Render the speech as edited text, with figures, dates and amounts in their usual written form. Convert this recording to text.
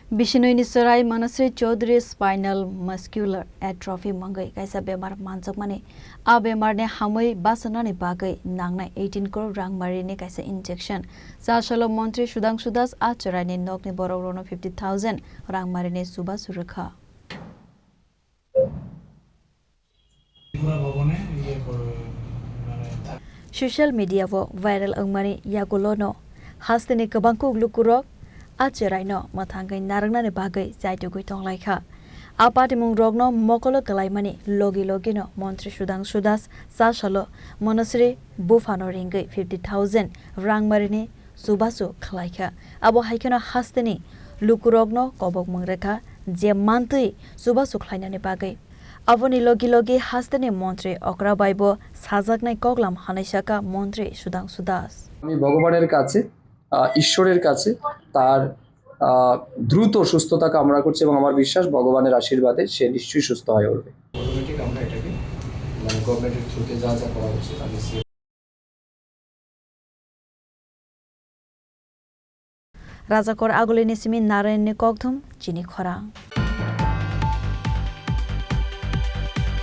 Bisiknwi Chwrai Manashree Chowdhury Spinal Muscular Atrophy Mungwi Kaisa Bemar Manjakmani a Bemarni Hamwi Bachanani bagwi nangnai 18 crore Rangmarini Kaisa injection Chasalo Mantri Sudhangshu a Chwraini Nokni Bororok 50,000 Rangmarini Chubachu Rwkha Social media wo viral angmani yagolono hasteni kabangku glukurok a Chwraino mathangai narangnani bagwi jaitugui tonglaikha a patimung rogno mokolo kalaimani logi no Mantri Sudhangshu Chasalo Manashree bufano ringui 50,000 Rangmarini Chubachu khlaikha abo haikeno hasteni lukurokno kobok mungrekha je mantui Chubachu khlainani bagwi Aboni logi hasteni Mantri Okrabaibo sajaknai koglam hanaisaka Mantri Sudhangshu আমি ভগবানের কাছে ঈশ্বরের কাছে তার দ্রুত সুস্থতা কামনা করছি এবং আমার বিশ্বাস ভগবানের আশীর্বাদে সে নিশ্চয়ই সুস্থ হয়ে উঠবে। অটোমেটিক আমরা এটাকে মানে গভর্নমেন্টের থ্রুতে যা করা হচ্ছে আমি Rajakor agulini simi Nainani kokthum Chini Khorang